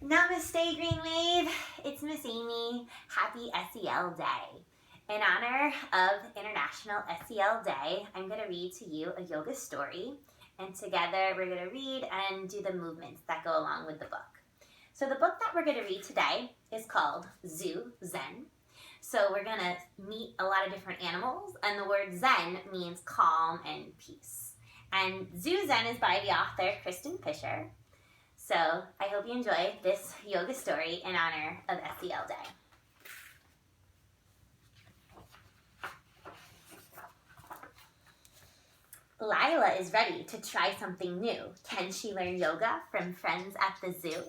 Namaste, Green Wave. It's Miss Amy. Happy SEL Day. In honor of International SEL Day, I'm going to read to you a yoga story, and together we're going to read and do the movements that go along with the book. So the book that we're going to read today is called Zoo Zen. So we're going to meet a lot of different animals, and the word Zen means calm and peace. And Zoo Zen is by the author Kristen Fisher. So I hope you enjoy this yoga story in honor of SEL Day. Lila is ready to try something new. Can she learn yoga from friends at the zoo?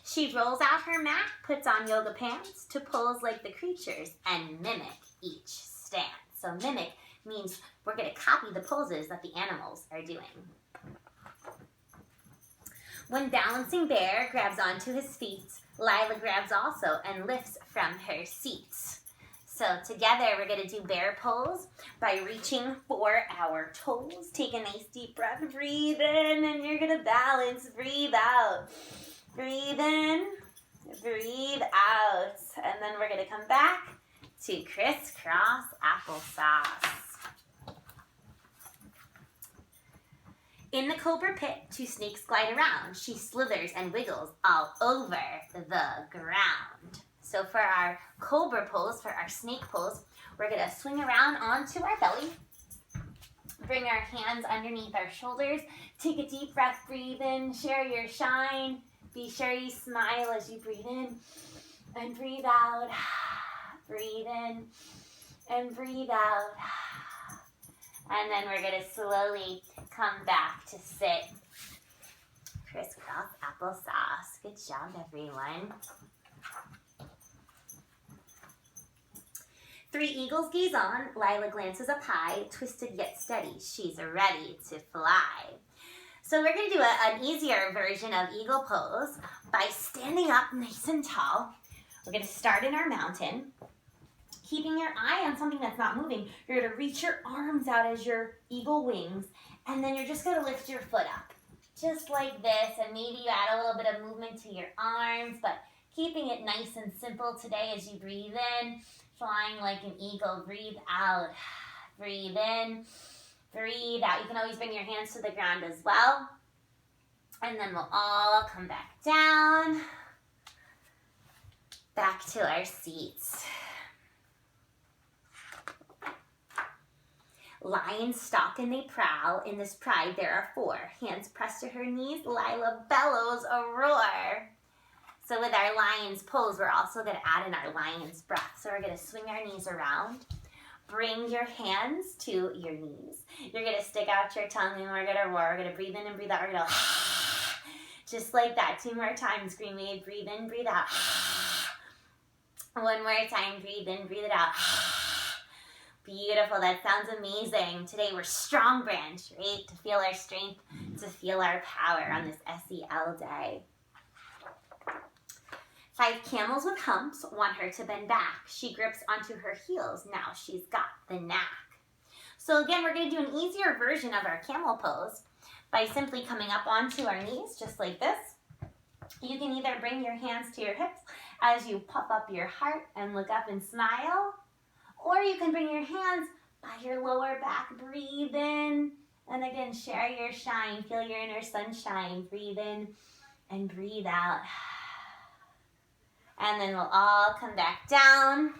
She rolls out her mat, puts on yoga pants to pose like the creatures and mimic each stance. So mimic means we're going to copy the poses that the animals are doing. When balancing bear grabs onto his feet, Lila grabs also and lifts from her seat. So together we're going to do bear pose by reaching for our toes. Take a nice deep breath, breathe in, and you're going to balance, breathe out. Breathe in, breathe out. And then we're going to come back to crisscross applesauce. In the cobra pit, two snakes glide around. She slithers and wiggles all over the ground. So for our cobra pose, for our snake pose, we're going to swing around onto our belly. Bring our hands underneath our shoulders. Take a deep breath, breathe in, share your shine. Be sure you smile as you breathe in and breathe out. Breathe in and breathe out. And then we're going to slowly come back to sit. Crisscross applesauce. Good job, everyone. Three eagles gaze on. Lila glances up high, twisted yet steady. She's ready to fly. So we're going to do an easier version of eagle pose by standing up nice and tall. We're going to start in our mountain. Keeping your eye on something that's not moving, you're going to reach your arms out as your eagle wings, and then you're just going to lift your foot up, just like this, and maybe you add a little bit of movement to your arms, but keeping it nice and simple today as you breathe in, flying like an eagle. Breathe out, breathe in, breathe out. You can always bring your hands to the ground as well, and then we'll all come back down, back to our seats. Lions stalk and they prowl. In this pride there are four. Hands pressed to her knees, Lila bellows a roar. So with our lion's pose, we're also going to add in our lion's breath. So we're going to swing our knees around. Bring your hands to your knees. You're going to stick out your tongue and we're going to roar. We're going to breathe in and breathe out. We're going to just like that. 2 more times. Green wave. Breathe in, breathe out. 1 more time. Breathe in, breathe it out. Beautiful. That sounds amazing. Today we're strong branch, right? To feel our strength, to feel our power on this SEL day. 5 camels with humps want her to bend back. She grips onto her heels. Now she's got the knack. So again, we're going to do an easier version of our camel pose by simply coming up onto our knees, just like this. You can either bring your hands to your hips as you puff up your heart and look up and smile, or you can bring your hands by your lower back. Breathe in. And again, share your shine. Feel your inner sunshine. Breathe in and breathe out. And then we'll all come back down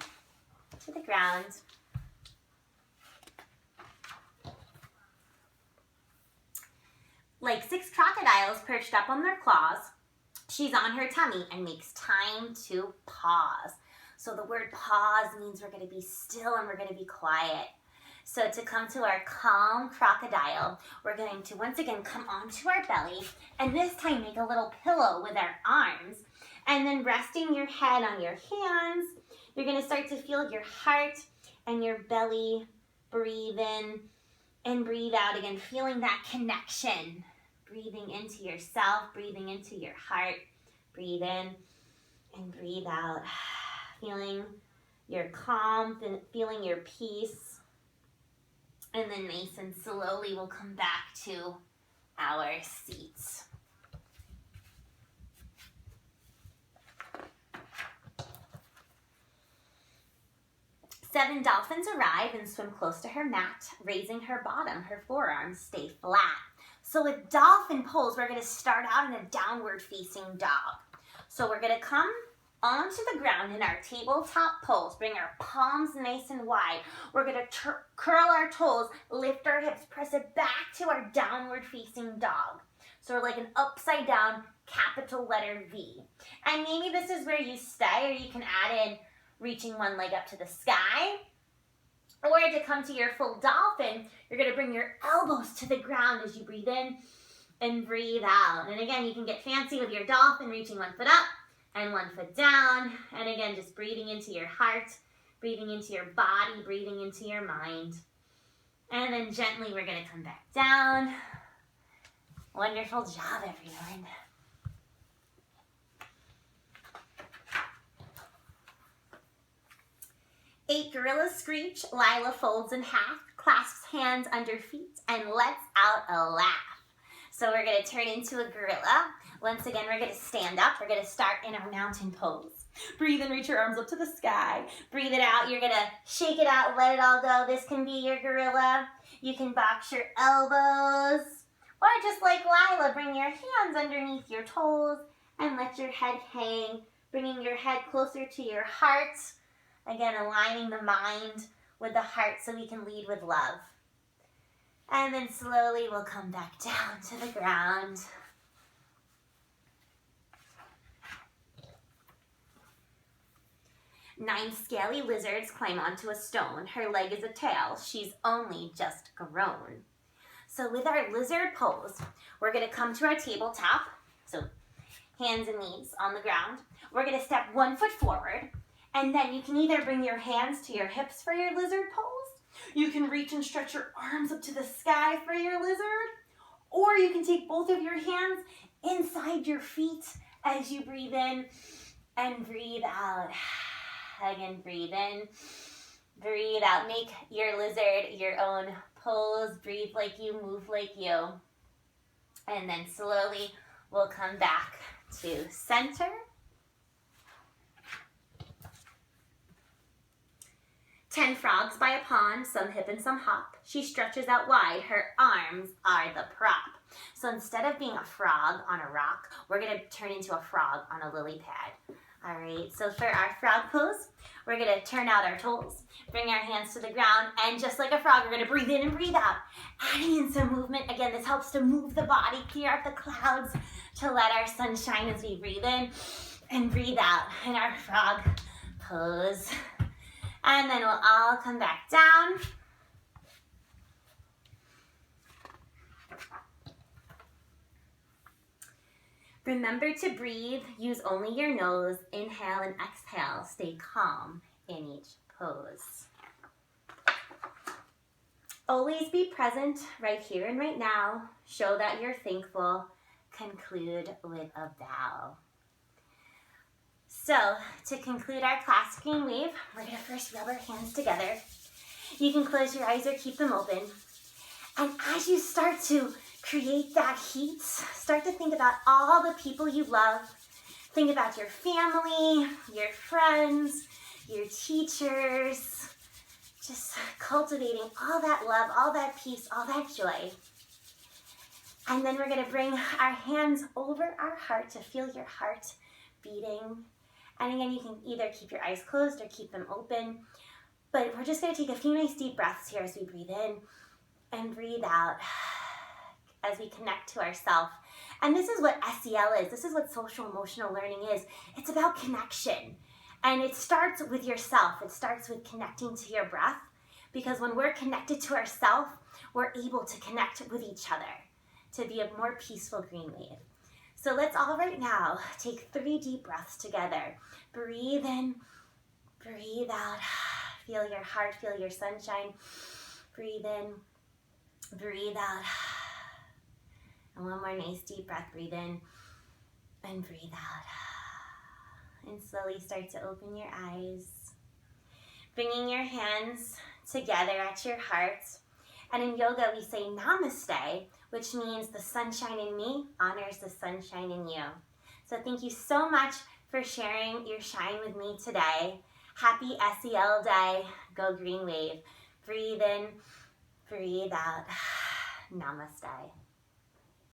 to the ground. Like 6 crocodiles perched up on their claws, she's on her tummy and makes time to pause. So the word pause means we're going to be still and we're going to be quiet. So to come to our calm crocodile, we're going to once again come onto our belly and this time make a little pillow with our arms. And then resting your head on your hands, you're going to start to feel your heart and your belly. Breathe in and breathe out again, feeling that connection. Breathing into yourself, breathing into your heart. Breathe in and breathe out. Feeling your calm, feeling your peace. And then nice and slowly we'll come back to our seats. 7 dolphins arrive and swim close to her mat, raising her bottom, her forearms stay flat. So with dolphin pose, we're going to start out in a downward facing dog. So we're going to come onto the ground in our tabletop pose. Bring our palms nice and wide. We're going to curl our toes, lift our hips, press it back to our downward facing dog. So we're like an upside down capital letter V. And maybe this is where you stay, or you can add in reaching one leg up to the sky. Or to come to your full dolphin, you're going to bring your elbows to the ground as you breathe in and breathe out. And again, you can get fancy with your dolphin, reaching one foot up and one foot down. And again, just breathing into your heart, breathing into your body, breathing into your mind. And then gently, we're going to come back down. Wonderful job, everyone. Eight gorillas screech, Lila folds in half, clasps hands under feet, and lets out a laugh. So we're going to turn into a gorilla. Once again, we're going to stand up. We're going to start in our mountain pose. Breathe in, reach your arms up to the sky. Breathe it out. You're going to shake it out, let it all go. This can be your gorilla. You can box your elbows. Or just like Lila, bring your hands underneath your toes and let your head hang, bringing your head closer to your heart. Again, aligning the mind with the heart so we can lead with love. And then slowly we'll come back down to the ground. Nine scaly lizards climb onto a stone. Her leg is a tail. She's only just grown. So with our lizard pose, we're going to come to our tabletop. So hands and knees on the ground. We're going to step 1 foot forward. And then you can either bring your hands to your hips for your lizard pose. You can reach and stretch your arms up to the sky for your lizard. Or you can take both of your hands inside your feet as you breathe in and breathe out. Again, breathe in, breathe out. Make your lizard your own pose. Breathe like you, move like you. And then slowly we'll come back to center. Ten frogs by a pond, some hip and some hop. She stretches out wide, her arms are the prop. So instead of being a frog on a rock, we're going to turn into a frog on a lily pad. All right, so for our frog pose, we're going to turn out our toes, bring our hands to the ground, and just like a frog, we're going to breathe in and breathe out. Adding in some movement. Again, this helps to move the body, clear out the clouds, to let our sun shine as we breathe in and breathe out in our frog pose. And then we'll all come back down. Remember to breathe. Use only your nose. Inhale and exhale. Stay calm in each pose. Always be present right here and right now. Show that you're thankful. Conclude with a bow. So, to conclude our class green wave, we're going to first rub our hands together. You can close your eyes or keep them open. And as you start to create that heat, start to think about all the people you love. Think about your family, your friends, your teachers. Just cultivating all that love, all that peace, all that joy. And then we're going to bring our hands over our heart to feel your heart beating. And again, you can either keep your eyes closed or keep them open. But we're just going to take a few nice deep breaths here as we breathe in and breathe out as we connect to ourselves. And this is what SEL is. This is what social emotional learning is. It's about connection. And it starts with yourself. It starts with connecting to your breath. Because when we're connected to ourselves, we're able to connect with each other to be a more peaceful green wave. So let's all right now take 3 deep breaths together. Breathe in, breathe out. Feel your heart, feel your sunshine. Breathe in, breathe out. And one more nice deep breath. Breathe in and breathe out. And slowly start to open your eyes. Bringing your hands together at your heart. And in yoga, we say Namaste, which means the sunshine in me honors the sunshine in you. So thank you so much for sharing your shine with me today. Happy SEL day. Go green wave. Breathe in, breathe out. Namaste.